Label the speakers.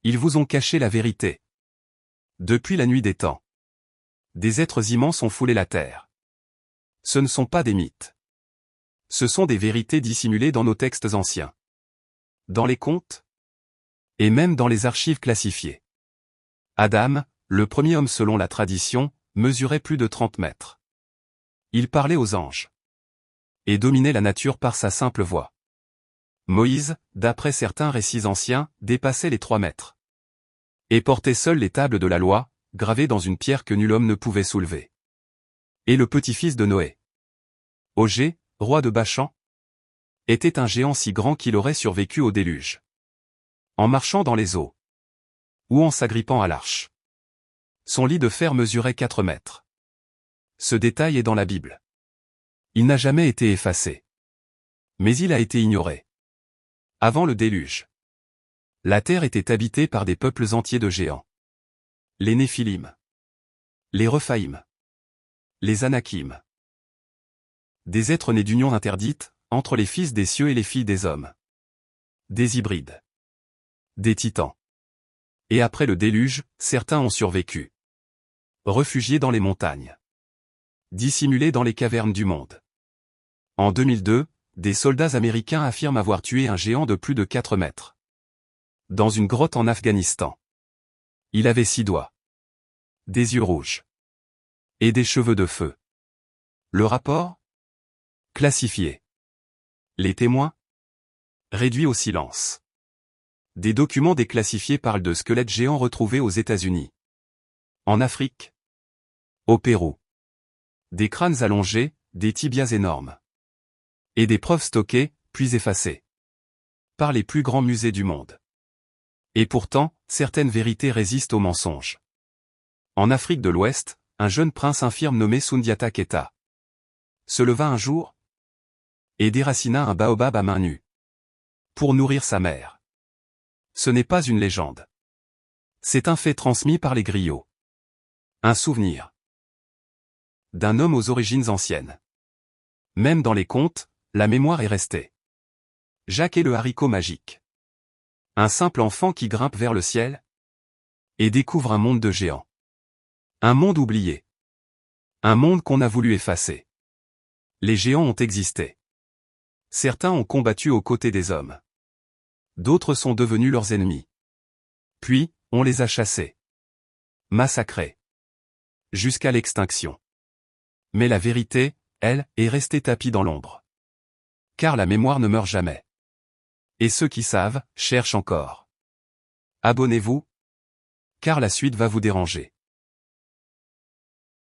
Speaker 1: Ils vous ont caché la vérité. Depuis la nuit des temps, des êtres immenses ont foulé la terre. Ce ne sont pas des mythes. Ce sont des vérités dissimulées dans nos textes anciens. Dans les contes, et même dans les archives classifiées. Adam, le premier homme selon la tradition, mesurait plus de 30 mètres. Il parlait aux anges. Et dominait la nature par sa simple voix. Moïse, d'après certains récits anciens, dépassait les 3 mètres. Et portait seul les tables de la loi, gravées dans une pierre que nul homme ne pouvait soulever. Et le petit-fils de Noé, Ogé, roi de Bachan, était un géant si grand qu'il aurait survécu au déluge. En marchant dans les eaux. Ou en s'agrippant à l'arche. Son lit de fer mesurait 4 mètres. Ce détail est dans la Bible. Il n'a jamais été effacé. Mais il a été ignoré. Avant le déluge, la terre était habitée par des peuples entiers de géants. Les Néphilim, les Rephaïm, les Anakim. Des êtres nés d'union interdite, entre les fils des cieux et les filles des hommes. Des hybrides. Des titans. Et après le déluge, certains ont survécu. Réfugiés dans les montagnes. Dissimulés dans les cavernes du monde. En 2002, des soldats américains affirment avoir tué un géant de plus de 4 mètres. Dans une grotte en Afghanistan. Il avait 6 doigts. Des yeux rouges. Et des cheveux de feu. Le rapport? Classifié. Les témoins? Réduits au silence. Des documents déclassifiés parlent de squelettes géants retrouvés aux États-Unis. En Afrique. Au Pérou. Des crânes allongés, des tibias énormes. Et des preuves stockées, puis effacées. Par les plus grands musées du monde. Et pourtant, certaines vérités résistent aux mensonges. En Afrique de l'Ouest, un jeune prince infirme nommé Sundiata Keita se leva un jour et déracina un baobab à main nue pour nourrir sa mère. Ce n'est pas une légende. C'est un fait transmis par les griots. Un souvenir d'un homme aux origines anciennes. Même dans les contes, la mémoire est restée. Jacques et le haricot magique. Un simple enfant qui grimpe vers le ciel et découvre un monde de géants. Un monde oublié. Un monde qu'on a voulu effacer. Les géants ont existé. Certains ont combattu aux côtés des hommes. D'autres sont devenus leurs ennemis. Puis, on les a chassés. Massacrés. Jusqu'à l'extinction. Mais la vérité, elle, est restée tapie dans l'ombre. Car la mémoire ne meurt jamais. Et ceux qui savent, cherchent encore. Abonnez-vous, car la suite va vous déranger.